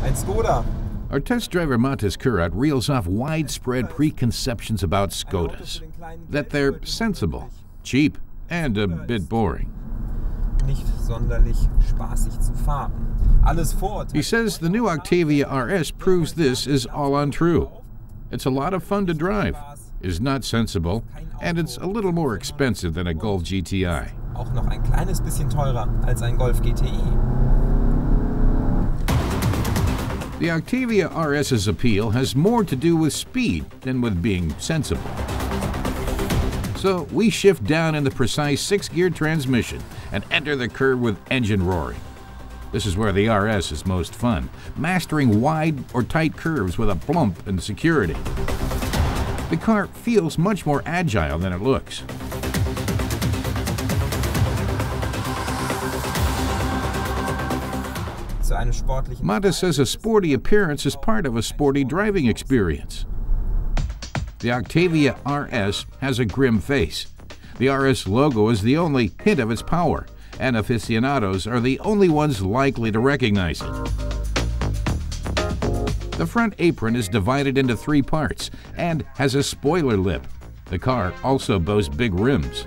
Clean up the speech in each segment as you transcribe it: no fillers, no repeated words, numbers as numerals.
Ein Skoda. Our test driver Mathis Kurat reels off widespread preconceptions about Skodas. That they're sensible, cheap, and a bit boring. Nicht sonderlich spaßig zu fahren. Alles Vorurteile. He says the new Octavia RS proves this is all untrue. It's a lot of fun to drive, is not sensible, and it's a little more expensive than a Golf GTI. Auch noch ein kleines bisschen teurer als ein Golf GTI. The Octavia RS's appeal has more to do with speed than with being sensible. So we shift down in the precise 6-gear transmission and enter the curve with engine roaring. This is where the RS is most fun, mastering wide or tight curves with a plump and security. The car feels much more agile than it looks. Mathis says a sporty appearance is part of a sporty driving experience. The Octavia RS has a grim face. The RS logo is the only hint of its power, and aficionados are the only ones likely to recognize it. The front apron is divided into 3 parts and has a spoiler lip. The car also boasts big rims.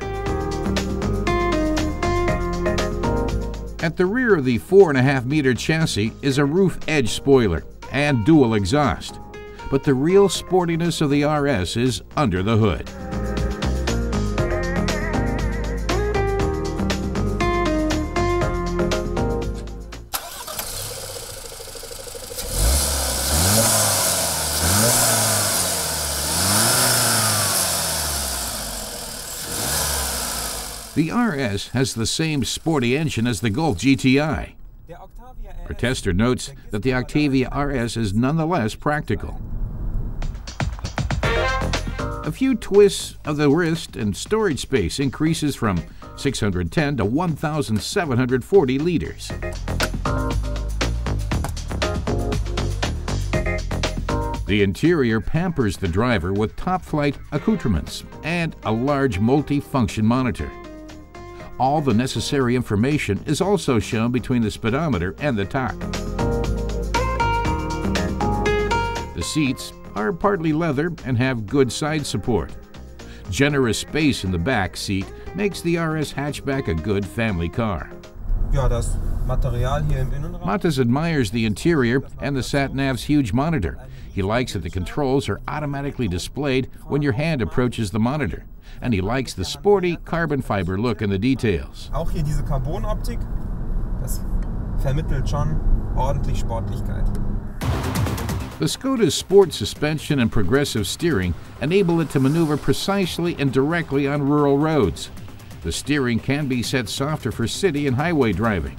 At the rear of the 4.5-meter chassis is a roof edge spoiler and dual exhaust. But the real sportiness of the RS is under the hood. The RS has the same sporty engine as the Golf GTI. Our tester notes that the Octavia RS is nonetheless practical. A few twists of the wrist and storage space increases from 610 to 1,740 liters. The interior pampers the driver with top-flight accoutrements and a large multi-function monitor. All the necessary information is also shown between the speedometer and the top. The seats are partly leather and have good side support. Generous space in the back seat makes the RS hatchback a good family car. Ja, das Material hier im Innenraum. Mathis admires the interior and the sat-nav's huge monitor. He likes that the controls are automatically displayed when your hand approaches the monitor. And he likes the sporty carbon fiber look in the details. Auch hier diese Carbonoptik, das vermittelt schon ordentlich Sportlichkeit. The Skoda's sport suspension and progressive steering enable it to maneuver precisely and directly on rural roads. The steering can be set softer for city and highway driving.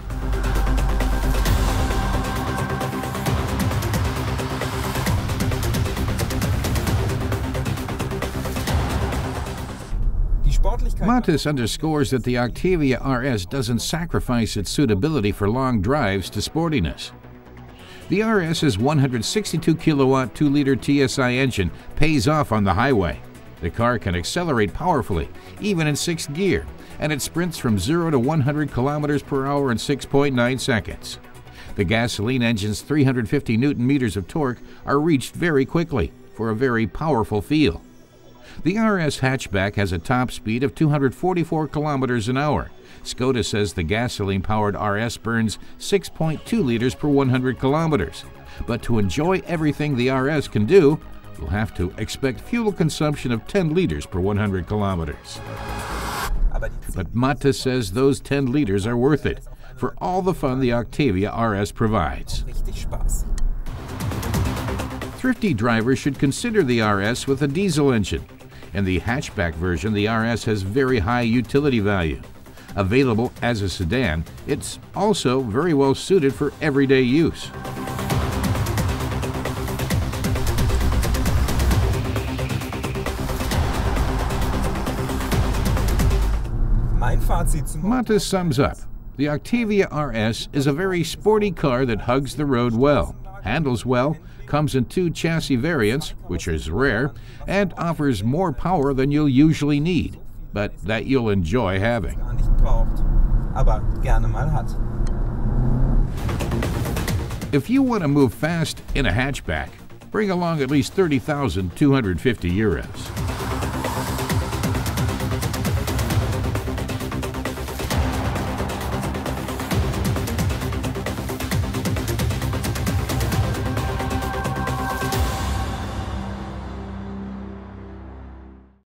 Mathis underscores that the Octavia RS doesn't sacrifice its suitability for long drives to sportiness. The RS's 162 kilowatt 2-liter TSI engine pays off on the highway. The car can accelerate powerfully, even in 6th gear, and it sprints from 0 to 100 kilometers per hour in 6.9 seconds. The gasoline engine's 350 Newton-meters of torque are reached very quickly for a very powerful feel. The RS hatchback has a top speed of 244 kilometers an hour. Skoda says the gasoline-powered RS burns 6.2 liters per 100 kilometers. But to enjoy everything the RS can do, you'll have to expect fuel consumption of 10 liters per 100 kilometers. But Mathis says those 10 liters are worth it for all the fun the Octavia RS provides. Thrifty drivers should consider the RS with a diesel engine. In the hatchback version, the RS has very high utility value. Available as a sedan, it's also very well suited for everyday use. Mathis sums up. The Octavia RS is a very sporty car that hugs the road well, handles well, comes in 2 chassis variants, which is rare, and offers more power than you'll usually need, but that you'll enjoy having. If you want to move fast in a hatchback, bring along at least 30,250 euros.